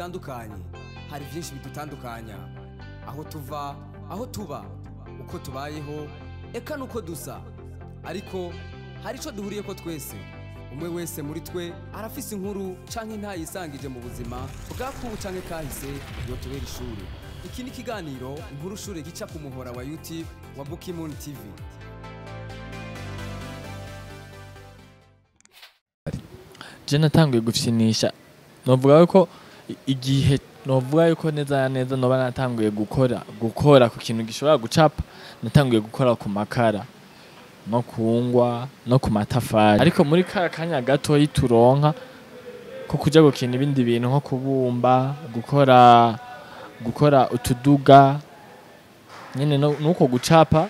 bitandukanye, hari byinshi bidutandukanya, aho tuva, aho tuba, uko tubayeho, eka nuko dusa, ariko hari ico duhuriye ko twese. Umwe wese muri twe arafise inkuru canke ntayisangije mu buzima bwakubu canke kahise yo tubera ishuri. Iki ni kiganiro iNkuruShure gica ku muhora wa YouTube wa Bukimon TV. Je natanguye gufyinisha novuga ko igihe novuga yuko neza neza no banatanguye gukora ku kintu gishobora gucapa, natanguye gukora ku makara no kungwa no ku matafari, ariko muri kanya gato yituronka ko kuja gukina ibindi bintu nko kubumba, gukora utuduga nyene nuko gucapa,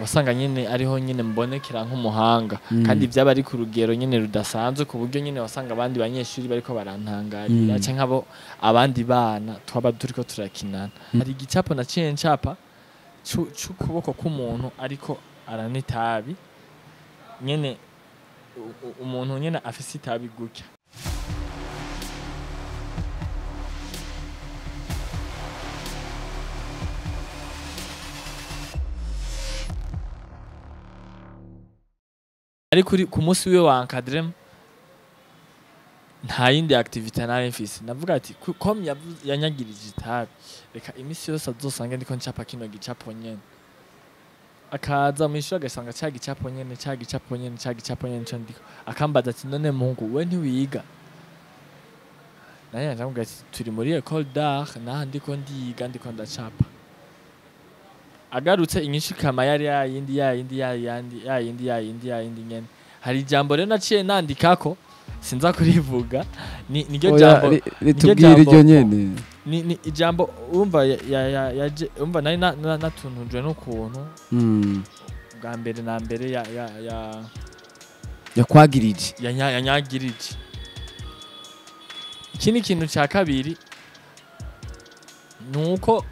wasanga nyene ariho nyene mbonekera nk'umuhanga kandi byaba ari ku rugero nyene rudasanzwe ku buryo nyene wasanga abandi banyeshuri bariko barantangarira canke abo abandi bana twaba turiko turakinana. Hari igicapo naciye ncapa c'ukuboko k'umuntu ariko aranitabi nyene umuntu nyene afise itabi gutya. Ariko ku munsi we wa encadre nta yindi activité nari mfise, navuga ati kom yanyagirije itabi, reka imisi yose azosange ndiko ncapa kino gicapo nyene. Akaza mwishura agasanga cya gicapo nyene cyo ndiko, akambaza ati none muhungu we ntiwiga? Naye ndavuga ati turi muri école d'art naha ndiko ndiga ndiko ndacapa. Agarutse inyishikama yari yayindi nyene. Hari ijambo rero naciye nandikako sinza kurivuga, niryo jambo ritubwira iryo nyene. Ni ijambo umva nari natuntujwe n'ukuntu bwa mbere na mbere yakwagirije yanyagirije. Ikindi kintu cya kabiri nuko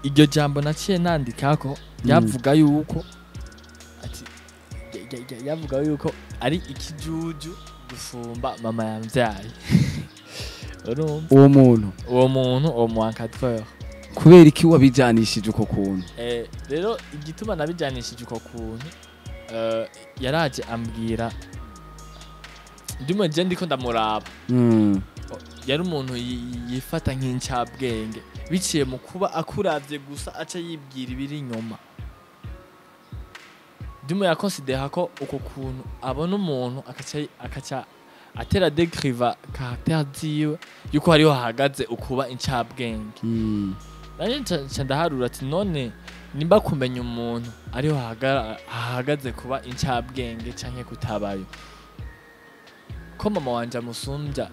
iryo jambo naciye nandikako yavuga yuko ari ikijuju gusumba mama yamvyaye. uwo muntu mu encadreur. Kubera iki wabijanishije uko kuntu? Rero igituma nabijanishije uko kuntu yaraje ambwira ndimo je ndiko ndamuraba. Yari umuntu yifata nk'incabwenge biciye mu kuba akuravye gusa aca yibwira ibiri inyuma. Ndimo yakonsidera ko uko kuntu abona umuntu akaca atera décriva caractère ziwe yuko hariho hahagaze ukuba incabwenge. Nanje nca ndaharura ati none nimba kumenya umuntu ariho hahagaze kuba incabwenge canke kutabayo, ko mama wanje amusumbya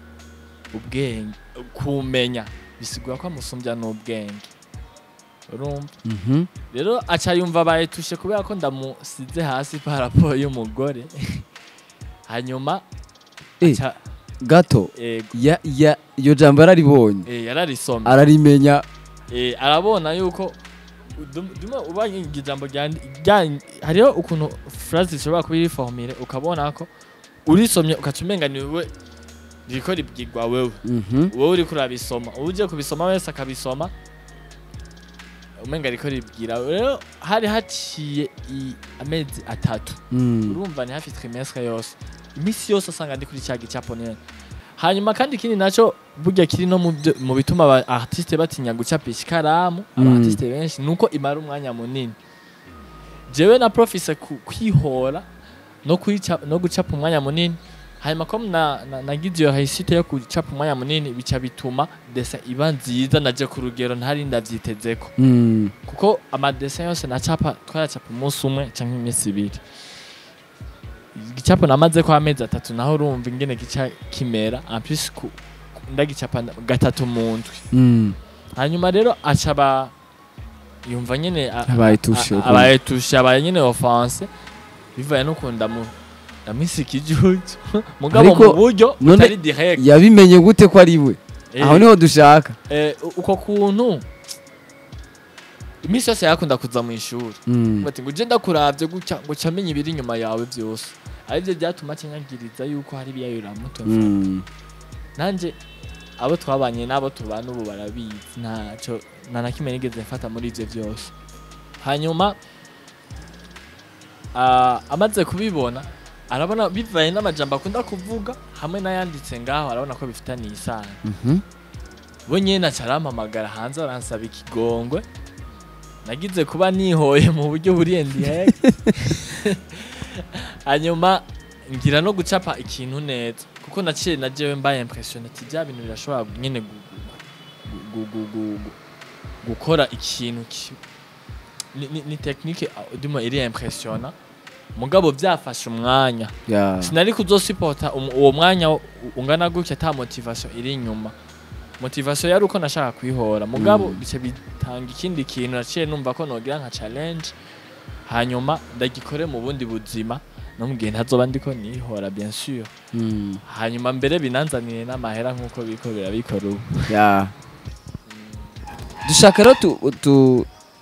ubwenge kumenya bisigura ko amusumbya n'ubwenge. Urumva? Rero aca yumva bayetushe kubera ko ndamusize hasi par rapport y'umugore. Hanyuma gato yo jambo araribonye, yararisomye ararimenya, arabona yuko duma ubanye igijambo hariho ukuntu phrase zishobora kuba iri formule ukabona ko urisomye ukacumenga niwe riko ribwirwa wewe. Wowe uri kurabisoma, uje kubisoma wese akabisoma umenga riko ribwira. Rero hari haciye amezi 3. Urumva ni hafi trimestre yose, imisi yose asanga ndi kuri cya gicapo nyene. Hanyuma kandi ikindi naco burya kiri no mu bituma aba artiste batinya gucapisha ikaramu, aba artiste benshi nuko imara umwanya munini. Jewe na profise kwihora no gucapa umwanya munini. Hanyuma ko nagize iyo réussite yo gucapa umwanya munini bica bituma dessin iba nziza naje ku rugero ntari ndavyitezeko. Kuko ama dessin yose nacapa twayacapa umunsi umwe canke imisi 2. Igicapo namaze ko amezi 3 naho urumva ingene gica kimera en plus ndagicapa gatatu mu ndwi. Hanyuma rero acaba yumva nyene abayetushe abaye nyene offense bivaye no kunda amisi kijuju mugabo mu buryo utari direct. Yabimenye gute ko ari we? Aho niho dushaka. Uko kuntu imisi yose yakunda kuza mu ishuri bati ngo je ndakuravye gutya ngo cyamenye ibiri inyuma yawe byose, arivyo byatuma cyanyagiriza yuko hari biyayura muto. nanje abo twabanye nabo tubana ubu barabizi ntaco na kimwe nigeze mfata muri ivyo byose. Hanyuma amaze kubibona arabona bivaye n'amajambo akunda kuvuga hamwe n'ayanditse ngaho arabona ko bifitaniye isano. Bo nyene acarampamagara hanze aransaba ikigongwe, nagize kuba nihoye mu buryo buri indirect. Hanyuma ngira no gucapa ikintu neza kuko naciye najewe mbaye impressionné ati bya bintu birashobora nyene gukora ikintu ni technique dimo iri impressionnant mugabo byafashe umwanya. Sinari kuzosupporta uwo mwanya ungana gutya ata motivation iri inyuma. Motivation yari uko nashaka kwihora mugabo bice bitanga ikindi kintu naciye numva ko nogira nka challenge, hanyuma ndagikore mu bundi buzima no mugihe ntazoba ndiko nihora bien sûr. Hanyuma mbere binanzaniye n'amahera nkuko biko birabikora ubu. Dushaka rero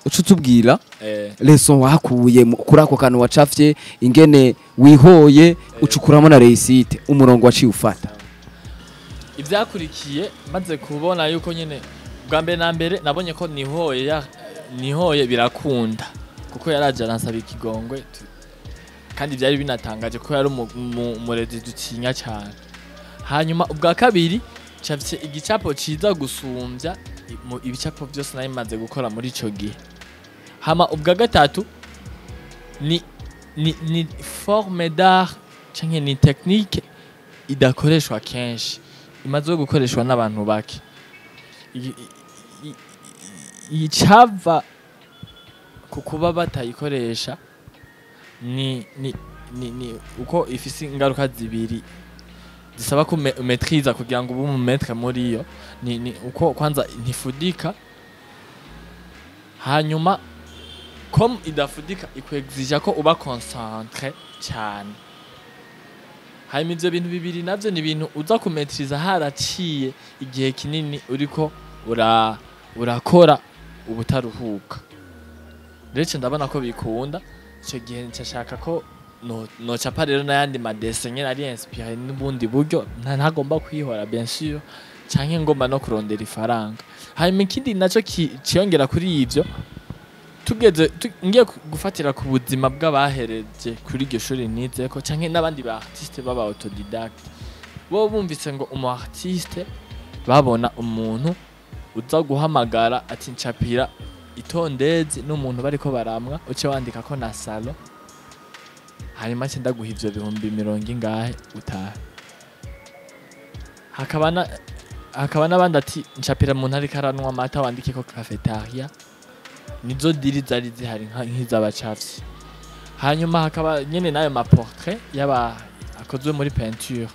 utubwira leson wakuye kuri ako kantu wacafye ingene wihoye ucukuramo na réussite umurongo waciye ufata. Ivyakurikiye maze kubona yuko nyene bwa mbere na mbere nabonye ko nihoye birakunda kuko yaraje aransaba ikigongwe kandi byari binatangaje ko yari umurezi dutinya cyane. Hanyuma ubwa kabiri cafye igicapo ciza gusumbya ibicapo byose nari maze gukora muri ico gihe. Hama ubwa gatatu ni forme d'art canke ni technique idakoreshwa kenshi imaze gukoreshwa n'abantu bake. Icava kukuba batayikoresha ni uko ifise ingaruka zibiri zisaba ko maîtrise kugira ngo ubu maître muri yo ni uko kwanza ntifudika, hanyuma comme idafudika ikwexija ko uba concentré cyane. Hanyuma ivyo bintu bibiri navyo ni ibintu uza kumetriza haraciye igihe kinini uriko urakora ubutaruhuka. Rero ndabona ko bikunda ico gihe nshaka ko no capa rero n'ayandi madessin nyene ari inspiré n'ubundi buryo ntagomba kwihora bien sûr canke ngomba no kurondera ifaranga. Hanyuma ikindi naco ciyongera kuri ivyo tugeze ngiye gufatira ku buzima bw'abahereje kuri iryo shuri nizeko canke n'abandi ba artiste baba autodidacte. Bo bumvise ngo umu artiste babona umuntu uza guhamagara ati ncapira itondezi n'umuntu bariko baramwa uce wandika ko na salo, hanyuma cyo ndaguha ivyo 100 ingahe utaha. Hakaba n'abandi ati ncapira mu ntari karanwa amata wandike ko cafetaria, nizo diri zari zihari nk'izabacafyi. Hanyuma hakaba nyene nayo ma portrait yaba akozwe muri peinture.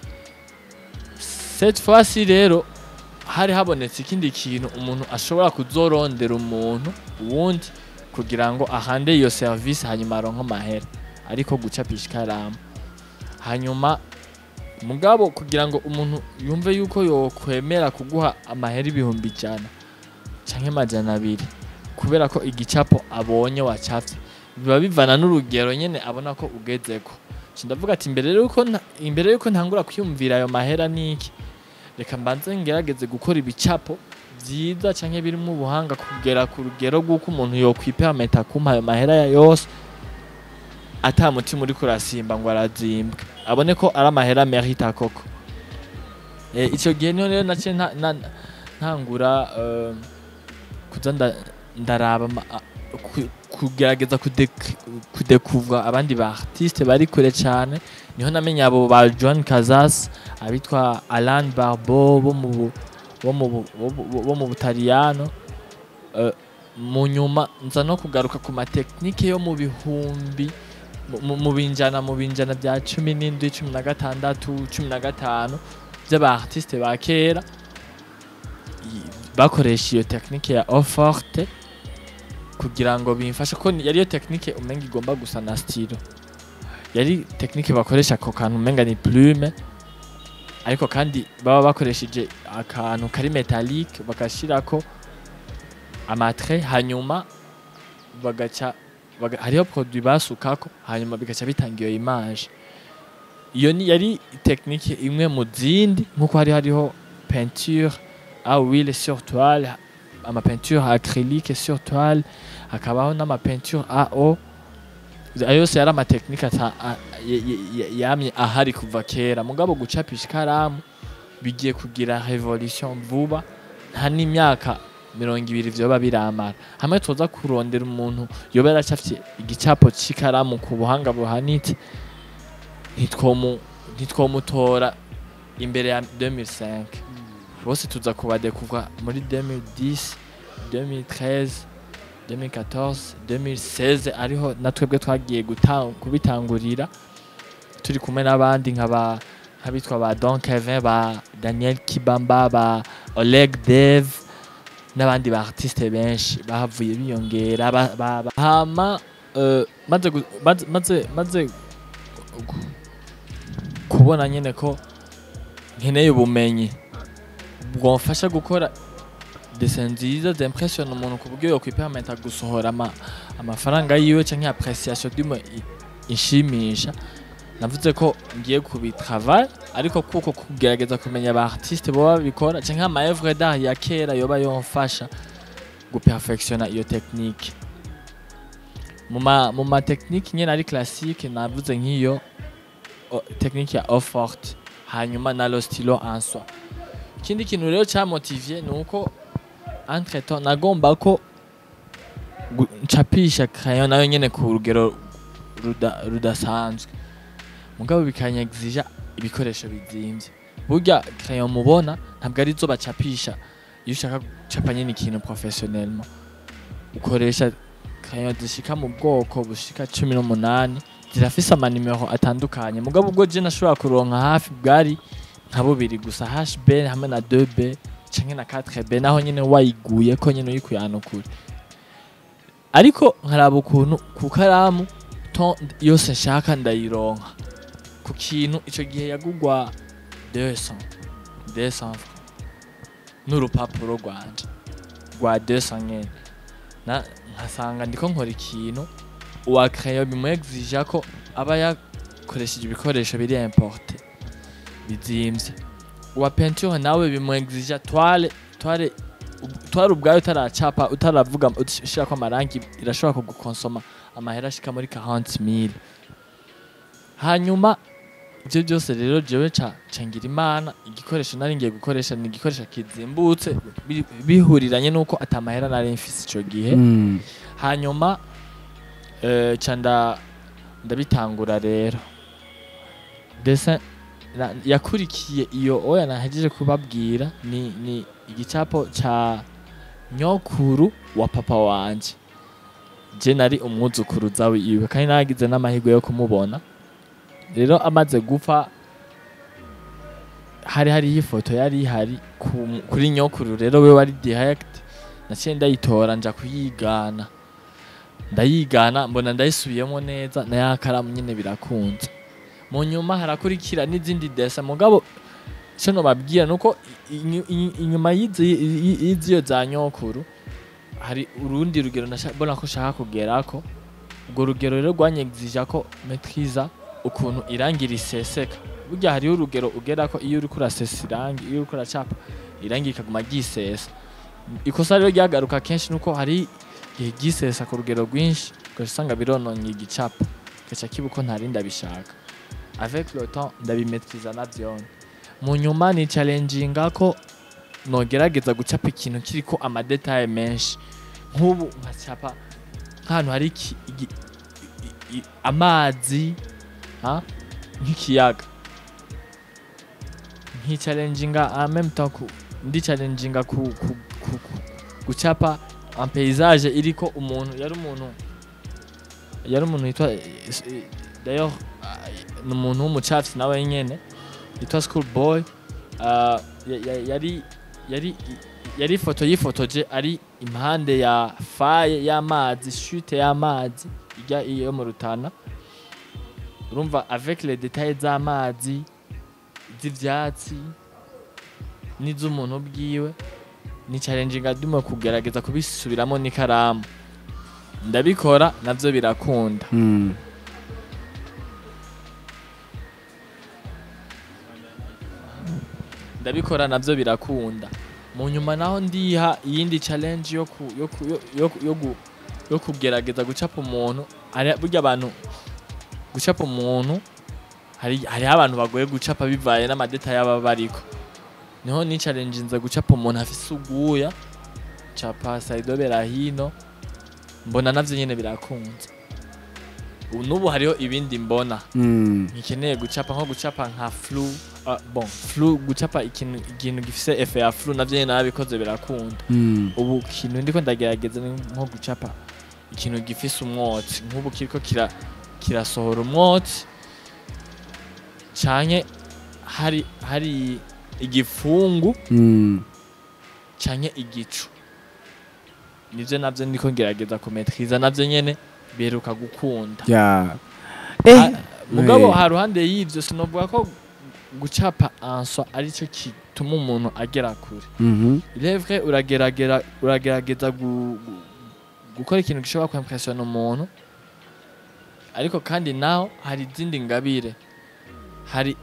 Cette fois-ci rero hari habonetse ikindi kintu umuntu ashobora kuzorondera umuntu wundi kugira ngo ahande iyo service hanyuma aronko mahera ariko gucapisha ikaramu. Hanyuma mugabo kugira ngo umuntu yumve yuko yokwemera kuguha amahera 100 canke 200 kubera ko igicapo abonye wacafye biba bivana n'urugero nyene abona ko ugezeko. Ndavuga ati imbere yuko ntangura kwiyumvira ayo mahera niki, reka mbanze ngerageze gukora ibicapo byiza canke birimo ubuhanga kugera ku rugero rw'uko umuntu yokwipameta kumpa ayo mahera yose ata mutima uri kurasimba ngo arazimbwe abone ko ari amahera mérite koko. Ico gihe niho rero nace ntangura kuza ndaraba kugerageza kudekuvwa abandi ba artiste bari kure cyane. Niho namenya abo ba John Casas, abitwa Alan Barbo bo mu Butaliyano. Mu nyuma nza no kugaruka ku ma technique yo mu bihumbi mu binjana bya 17, 16, 15 by'aba artiste ba kera bakoresha iyo technique ya eau forte kugira ngo bimfashe ko yari yo technique umenga igomba gusa na style. Yari technique bakoresha ko kantu umenga ni plume ariko kandi baba bakoresheje akantu kari metallique bagashirako amatre, hanyuma bagaca hariho produit basukako hanyuma bigaca bitanga iyo image. Iyo ni yari technique imwe mu zindi nkuko hariho peinture à huile sur toile, peinture acrylique sur toile, hakabaho peinture à eau. Ayo yose yari amatekinike yamye ahari kuva kera, mugabo gucapisha ikaramu bigiye kugira revolution vuba, nta n'imyaka 20 vyoba biramara. Hamwe tuza kurondera umuntu yoba yaracafye igicapo c'ikaramu ku buhanga buhanitse, ntitwomutora imbere ya 2005. Bose tuza kubadekuvwa muri 2010, 2013, 2014, 2016 ariho natwebwe twagiye kubitangurira turi kumwe n'abandi nk'abitwa ba Don Kevin, ba Daniel Kibamba, ba Oleg Dev n'abandi ba artiste benshi bahavuye biyongera hama maze kubona nyene ko nkeneye ubumenyi bwomfasha gukora dessin nziza d'impression umuntu ku buryo yokwipermeta gusohora amafaranga yiwe canke appréciation dimo inshimisha. Navuze ko ngiye kubitravail ariko kuko kugerageza kumenya aba artiste bo babikora canke ama œuvre d'art ya kera yoba yomfasha guperfectiona iyo technique. Mu ma technique nyene ari classique navuze nk'iyo technique ya eau forte hanyuma na lo stylo en soie. Ikindi kintu rero cyamotiviye nuko entre temps nagomba ko ncapisha crayon nayo nyene ku rugero rudasanzwe, mugabo bikanyexija ibikoresho bizimvye. Burya crayon mubona ntabwo ari zo bacapisha iyo ushaka gucapa nyene ikintu professionnellement, ukoresha crayon zishika mu bwoko bushika 18 zirafise amanimero atandukanye, mugabo ubwo je nashobora kuronka hafi bwari nka bubiri gusa, HB hamwe na 2B canke na 4B, naho nyene wayiguye ko nyene uyikuyana kure. Ariko nkaraba ukuntu ku karamu ton yose nshaka ndayironka ku kintu ico gihe yagugwa 200 n'urupapuro rwanje rwa 200 nyene, nkasanga ndiko nkora ikintu uwa crayon bimwexija ko aba yakoresheje ibikoresho biri importe bizimvye. Uwa peinture nawe bimwexija toile ubwayo utaracapa utaravuga ushira ko amarangi irashobora kugukonsoma amahera ashika muri 40,000. Hanyuma ibyo byose rero jewe cengira imana igikoresho nari ngiye gukoresha ni igikoresho kizimbutse bihuriranye nuko atamahera nari mfise ico gihe. Hanyuma ndabitangura rero dessin yakurikiye iyo oya nahejeje kubabwira ni igicapo ca nyokuru wa papa wanje. Je nari umwuzukuruza wiwe kandi nagize n'amahirwe yo kumubona. Rero amaze gupfa hari ifoto yari ihari kuri nyokuru, rero we wari direct naciye ndayitora nja kuyigana, ndayigana mbona ndayisubiyemo neza na yakaramu nyine birakunze. Mu nyuma harakurikira n'izindi dessin, mugabo cyo nobabwira nuko inyuma y'iziyo za nyokuru hari urundi rugero ndabona ko shaka kugerako. Ubwo rugero rero rwanyegizija ko maîtriza ukuntu irangira iseseka. Burya hari urugero ugerako iyo uri kurasesa irangi, iyo uri kuracapa irangi ikaguma gisesa. Ikosa rero ryagaruka kenshi nuko hari gisesa ku rugero rwinshi ugasanga birononye igicapo gaca kibuko ntarinda bishaka. Avec le temps ndabimetriza navyone. Mu nyuma ni challenginga ko nogerageza gucapa ikintu kiriko amadetail menshi. Nk'ubu nkacapa nk'ahantu hari amazi nk'ikiyaga, challenginga en même temps ndi challenginga gucapa un paysage iriko umuntu yari umuntu yitwa d'ailleurs n'umuntu w'umucafyi nawe nyene yitwa school boy. yari foto yifotoje ari impande ya faye y'amazi, chute y'amazi ijya iyo mu Rutana. Urumva avec les détails z'amazi, z'ivyatsi n'iz'umuntu bwiwe, ni challenginga ndimo kugerageza kubisubiramo n'ikaramu. Ndabikora navyo birakunda. ndabikora navyo birakunda mu nyuma naho ndiha iyindi challenge yo kugerageza gucapa umuntu burya abantu gucapa umuntu hari abantu bagoye gucapa bivaye n'amadetail yaba bariko niho ni challenge nza gucapa umuntu afise uguya capa saidobera hino mbona navyo nyene birakunze nubu hariho ibindi mbona ngikeneye gucapa nko gucapa nka flu gucapa ikintu gifise effet ya flu navyo nyene nabikoze birakunda ubu kintu ndiko ndagerageza nko gucapa ikintu gifise umwotsi nk'ubu kiriko kirasohora umwotsi canke hari igifungu canke igicu nivyo navyo ndiko ngerageza kumetriza navyo nyene beruka gukunda mugabo haruhande y'ivyo sinovuga ko gucapa answa arico kituma umuntu agera kure ilevre uragerageza gukora ikintu gishobora kwimpressiona umuntu ariko kandi naho hari izindi ngabire hari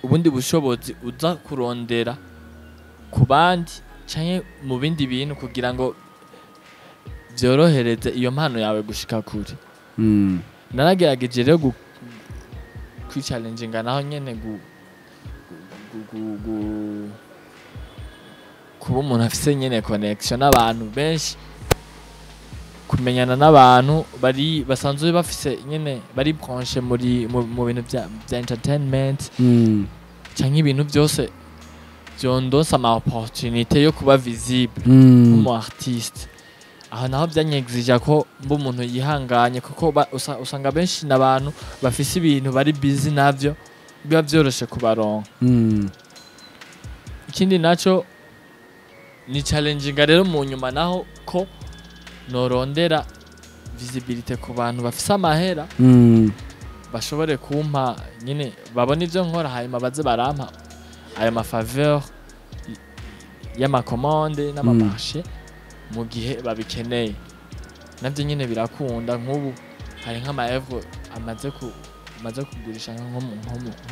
ubundi bushobozi uza kurondera ku bandi canke mu bindi bintu kugira ngo vyorohereze iyo mpano yawe gushika kure naragerageje rero kwichallenginga naho nyene kuba umuntu afise nyene connection n'abantu benshi kumenyana n'abantu basanzwe bafise nyene bari branche mu bintu bya entertainment canke ibintu byose byondonsa ama opportunité yo kuba visible nk'umu artiste aho naho byanyexija ko mba umuntu yihanganye kuko usanga benshi n'abantu bafise ibintu bari busy navyo biba byoroshe kubaronka ikindi naco ni challenging rero mu nyuma naho ko norondera visibilité ku bantu bafise amahera bashobore kumpa nyine babona ivyo nkora hanyuma baze barampa ayo mafaveur y'amakomande n'amamarché mu gihe babikeneye navyo nyine birakunda nk'ubu hari nk'amaevre amaze kugurisha nko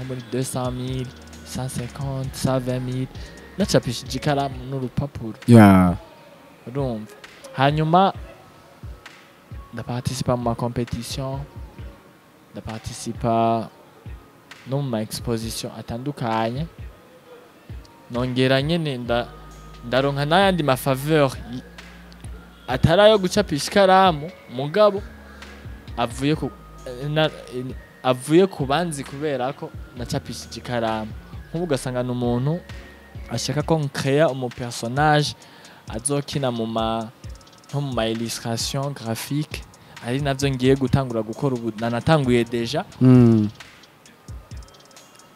muri 200,000 150 120,000 nacapishije ikaramu n'urupapuro urumva hanyuma ndaparticipa mu ma competition ndaparticipa no mu ma exposition atandukanye nongera nyene ndaronka n'ayandi ma faveur atarayo gucapisha ikaramu mugabo avuye ku banzi kubera ko nacapishije ikaramu nk'ubu ugasanga n'umuntu ashaka ko nkrea umu personnage azokina nko mu ma illustration graphique ari navyo ngiye gutangura gukora ubu nanatanguye deja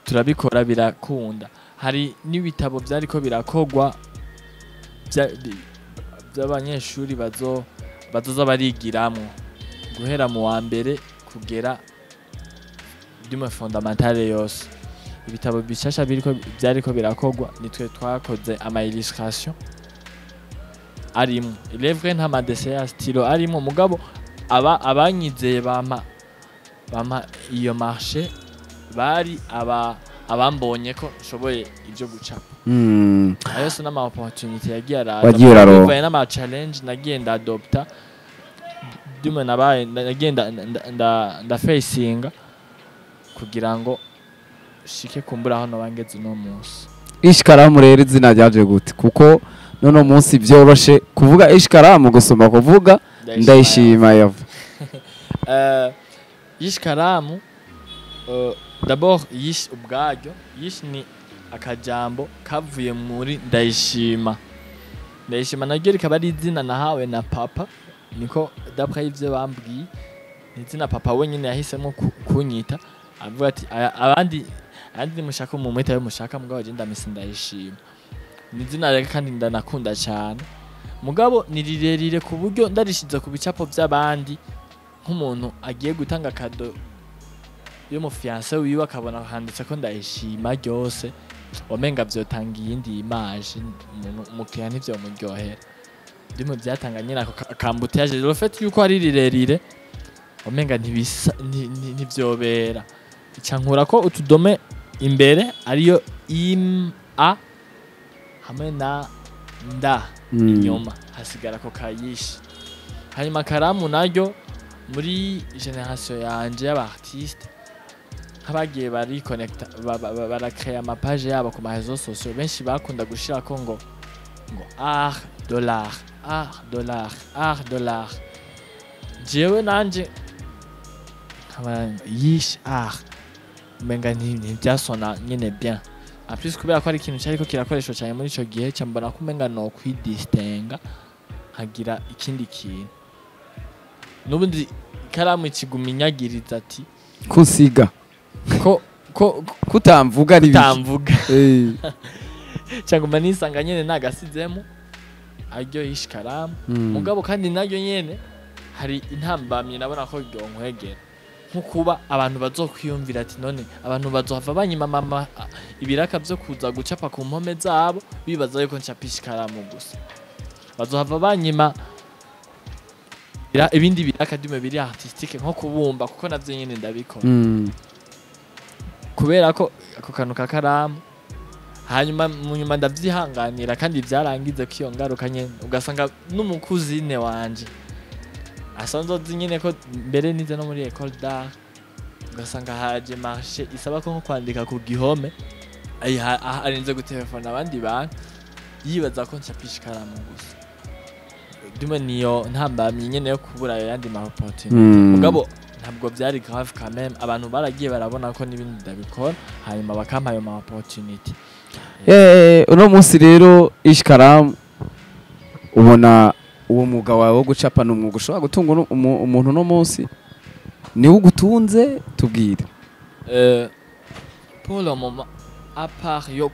turabikora birakunda hari n'ibitabo byariko birakogwa by'abanyeshuri bazoza barigiramo guhera mu wa mbere kugera duma fondamentale yose ibitabo bishasha byariko birakogwa nitwe twakoze ama illustration arimo ilevre nta madesse ya stilo arimo mugabo abanyizeye bama iyo marché bari abambonye ko nshoboye ibyo gucapa ayo se n'ama opportunity yagiye araza n'ama challenge nagiye ndadopta dume nabaye nagenda nda facinga kugira ngo shike kumbura hano bangeze no munsi Yish Kalamu rero izina ryaje gute kuko nono munsi byoroshe kuvuga Yish Kalamu gusoma kuvuga ndayishima yava Yish Kalamu d'abord yish ubwaryo yish ni akajambo kavuye muri ndayishima naryo rikaba ari izina nahawe na papa niko d'après ivyo bambwiye ni izina papa wenyine yahisemo kunyita avuga ati abandi mushaka mu mwita yo mushaka mugabo je ndamisi ndayishima ni izina reka kandi ndanakunda cyane mugabo ni rirerire ku buryo ndarishize ku bicapo by'abandi nk'umuntu agiye gutanga kado yo mu fiancé wiwe akabona handitse ko ndayishima ryose wamenga vyotanga iyindi image umukiriya nivyo muryohera ndimo byatanga nyina akambutiyaje rero fait yuko ari rirerire wamenga ntivyobera icankura ko utudome imbere ariyo a hamwe na nda inyuma hasigara ko kayishi. Hanyuma karamu naryo muri generation yanje y'abartiste abagiye bari connecta barakrea amapage yabo ku marezo sociaux benshi bakunda gushira ko ngo art dollar jewe nanje yish art menga ni byasona nyene bien en plus kubera ko ari ikintu cyariko kirakoreshwa cyane muri ico gihe cyambona ko menga no kwidistinga hagira ikindi kintu nubundi karamu ikiguminyagiriza ati kusiga ko kutamvuga ari kutamvuga cyangwa nisanga nyene nagasizemo aryo yish kalamu mugabo kandi naryo nyene hari intambamye nabona ko ryonkwegera nko kuba abantu bazokwiyumvira ati none abantu bazohava banyima mama ibiraka byo kuza gucapa ku mpome zabo bibaza yuko ncapisha kalamu gusa bazohava banyima ibindi biraka dume biri artistique nko kubumba kuko navyo nyene ndabikora kubera ko ako kantu ka karamu hanyuma mu nyuma ndavyihanganira kandi byarangize ko iyo ngaruka nyene ugasanga n'umukuzine wanje asanzwe nyine ko mbere nize no muri école d'art ugasanga haje marché isaba ko nko kwandika ku gihome arinze gutelefona abandi bantu yibaza ko ncapisha karamu gusa dume niyo ntambamye nyene yo kubura yandi ma opportunity mugabo ntabwo byari grave quand même abantu baragiye barabona ko n'ibindi ndabikora hanyuma bakampa ayo ma opportunity uno munsi rero Yish Kalamu ubona uwo mwuga wawe wo gucapa n'umwuga ushobora gutunga umuntu no munsi niwe ugutunze tubwire pour le moment à part yo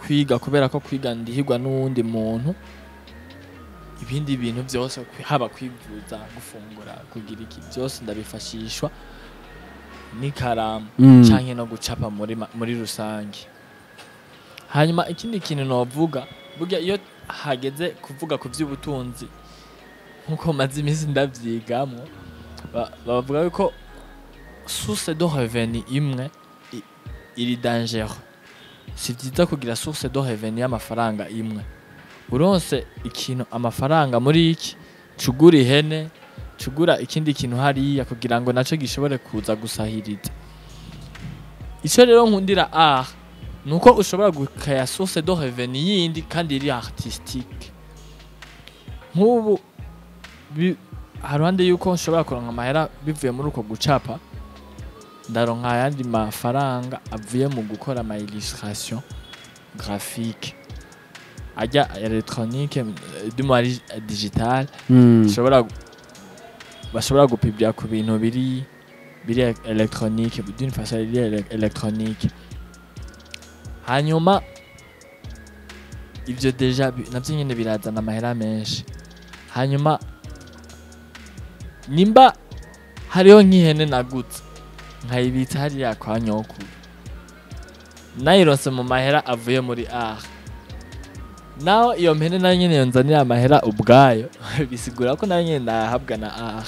kwiga kubera ko kwiga ndihigwa n'uwundi muntu ibindi bintu byose haba kwivuza gufungura kugira iki byose ndabifashishwa n'ikaramu canke no gucapa muri rusange. Hanyuma ikindi kintu novuga burya iyo hageze kuvuga ku by'ubutunzi nkuko maze iminsi ndavyigamwo bavuga yuko source de revenu imwe iri dangereux. Si byiza kugira source de revenu y'amafaranga imwe. Uronse ikintu amafaranga muri iki cugura ihene cugura ikindi kintu hariya kugira ngo naco gishobore kuza gusahiriza. Ico rero nkundira nuko ushobora gukaya source de revenu yindi kandi iri artistique. Nk'ubu haruhande yuko nshobora kuronka amahera bivuye muri uko gucapa ndaronka ayandi mafaranga avuye mu gukora ama illustration graphique ajya electronique du mari digital bashobora gupibya ku bintu biri electronique d'une façon électronique. Hanyuma ivyo deja navyo nyene birazana amahera menshi. Hanyuma nimba hariho nk'ihene nagutse nkayibitsa hariya kwa nyokuru nayironse mu mahera avuye muri naho iyo mpene nayo nyene yonzanira amahera ubwayo bisigura ko nayo nyene ndahabwa na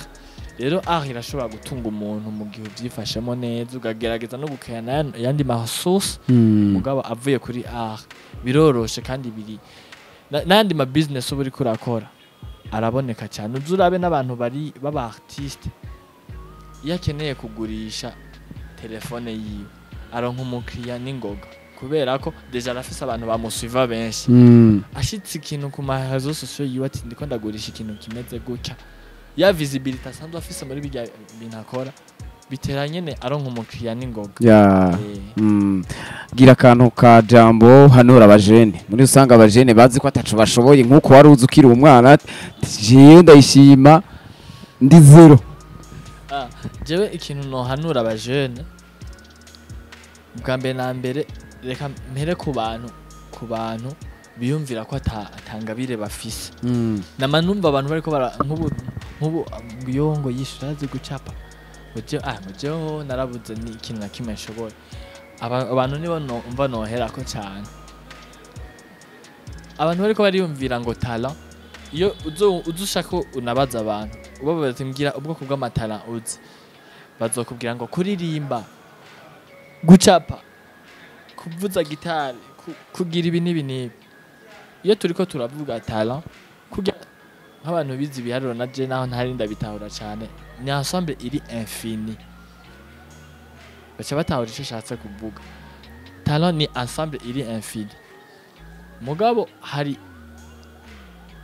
rero irashobora gutunga umuntu mu gihe ubyifashemo neza ugagerageza no gukaya yandi masource mugabo avuye kuri biroroshe kandi biri n'andi ma business uba uriko urakora araboneka cyane. Uzurabe n'abantu bari baba artiste iyo akeneye kugurisha telefone yiwe aronka umukiriya n'ingoga kubera ko deja arafise abantu bamusuiva benshi ashitse ikintu ku marezo sociaux yiwe ati ndiko ndagurisha ikintu kimeze gutya ya visibility asanzwe afise muri bijya bintu akora bitera nyene aronka umukiriya n'ingoga. Gira akantu ka jambo hanura abajene muri usanga abajene bazi ko atacu bashoboye nkuko wari uzi ukiri umwana jewe ndayishima ndi zero. Jewe ikintu no hanura abajene bwa mbere na mbere reka mpere ku bantu biyumvira ko atangabire bafise namanumva abantu bariko nk'ubu ngo yishuraze gucapa mujeho narabuze ni ikintu na kimwe nshoboye. Abantu nibo umva nohera ko cyane abantu bariko bariyumvira ngo talent iyo uzushaka unabaza abantu ubabaza mbwira ubwoko bw'amatara uzi bazokubwira ngo kuririmba gucapa kuvuza gitari kugira ibi n'ibi n'ibi iyo turiko turavuga talent kugira nk'abantu bizi ibiharuro na je naho ntari ndabitahura cyane ni ensemble iri infini baca batahura icyo shatse kuvuga talent ni ensemble iri infini mugabo hari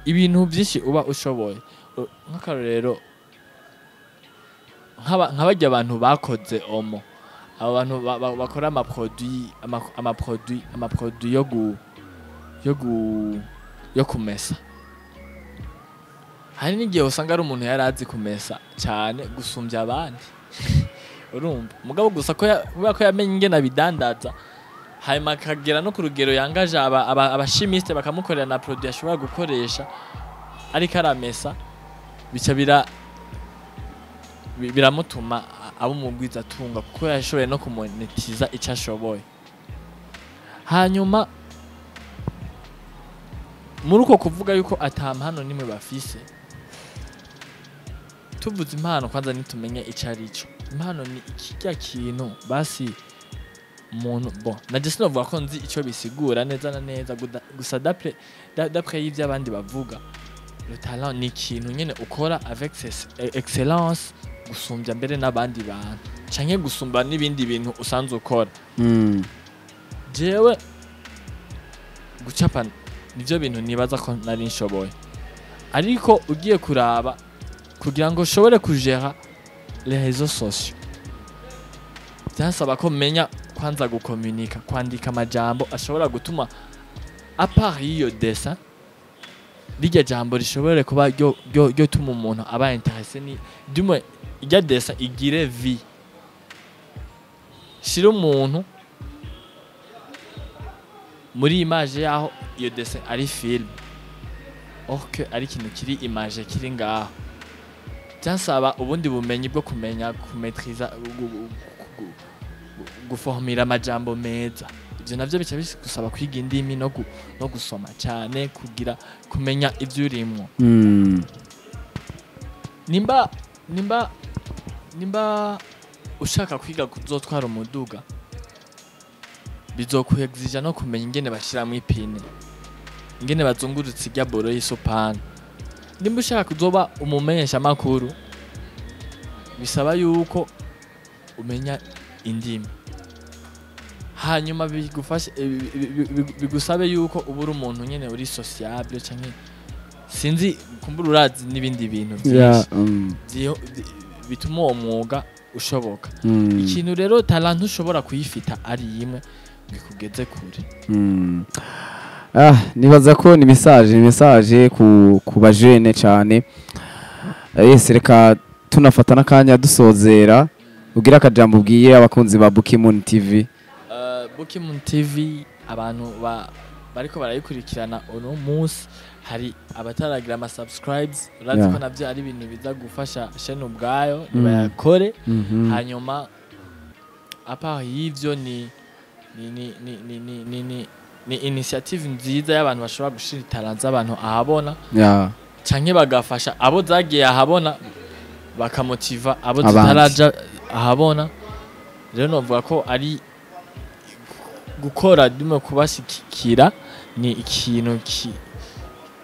ibintu byinshi uba ushoboye nk'akarorero nk'abajya abantu bakoze omo abo bantu bakora amaproduit yo kumesa hari n'igihe usanga ari umuntu yari azi kumesa cyane gusumbya abandi urumva mugabo gusa kubera ko yamenye ingene abidandaza hanyuma akagera no ku rugero yangaje abashimiste bakamukorera na produit ashobora gukoresha ariko aramesa bica biramutuma abo mugwiza atunga kuko yashoboye no kumonetiza icyo ashoboye hanyuma muri uko kuvuga yuko atampano nimwe bafise tuvuze impano kwanza nitumenye icyo ari cyo impano ni ikijya kintu basi umuntu bon naje sinovuga ko nzi icyo bisigura neza na neza gusa d'après y'ibyo abandi bavuga le talent ni ikintu nyene ukora avec excellence gusumbya mbere n'abandi bantu canke gusumba n'ibindi bintu usanzwe ukora jewe gucapa nivyo bintu nibaza ko nari nshoboye ariko ugiye kuraba kugira ngo ushobore kugera les réseaux sociaux byansaba ko menya kwanza gukomunika kwandika amajambo ashobora gutuma a part iyo dessin rijya jambo rishobore kuba ryo tuma umuntu aba intéressé ni dumwe ijya dessin igire vie shira umuntu muri image yaho iyo dessin ari film or que ari kintu kiri image kiri ngaho byansaba ubundi bumenyi bwo kumenya kumetriza guformira amajambo meza ivyo navyo bica bisaba kwiga indimi no gusoma cyane kugira kumenya ivyo urimo nimba ushaka kwiga kuzotwara umuduga bizokuexija no kumenya ingene bashiramo ipine ingene bazungurutse irya boro y'isopane nimba ushaka kuzoba umumenyesha makuru bisaba yuko umenya indimi hanyuma bigusabe yuko ubura umuntu nyene uri sociable canke sinzi kumbura urazi n'ibindi bintu byinshi bituma uwo mwuga ushoboka ikintu rero talent ushobora kuyifita ari imwe bikugeze kure nibaza ko ni message ku bajene cyane yese reka tunafata nakanya dusozera ugira akajambo ubwiye abakunzi ba Bukimun TV Bukimun TV abantu bariko barayikurikirana uno munsi hari abataragira ama subscribes urazi ko navyo ari ibintu biza gufasha channel ubwayo nibayakore hanyuma apa y'ivyo ni initiative nziza y'abantu bashobora gushira talent z'abantu ahabona canke bagafasha abo zagiye ahabona bakamotiva abo zitaraja ahabona rero novuga ko ari gukora dumwe kubashikira ni ikintu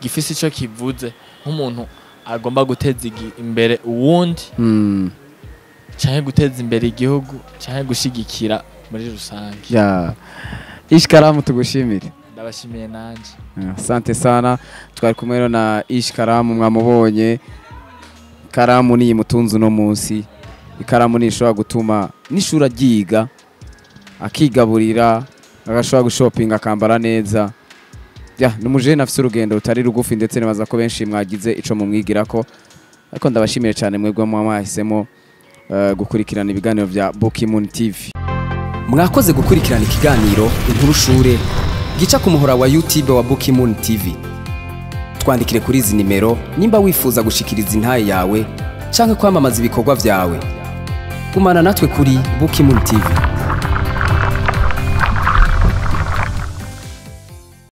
gifise ico kivuze nk'umuntu agomba guteza imbere uwundi canke guteza imbere igihugu canke gushigikira muri rusange Yish Kalamu tugushimire ndabashimiye nanje asante sana twari kumwe na Yish Kalamu mwamubonye Kalamu ni mutunzu no munsi ikaramu nishobora gutuma nishura ryiga akigaburira agashobora gushopinga akambara neza numujene afise urugendo rutari rugufi ndetse nibaza ko benshi mwagize ico mumwigirako ariko ndabashimire cyane mwebwe mwahisemo gukurikirana ibiganiro vya Bukimun TV. Mwakoze gukurikirana ikiganiro iNkuruShure gica ku muhora wa YouTube wa Bukimun TV. Twandikire kuri izi nimero nimba wifuza gushikiriza intaye yawe canke kwamamaza ibikorwa vyawe. Gumana natwe kuri Bukimun TV.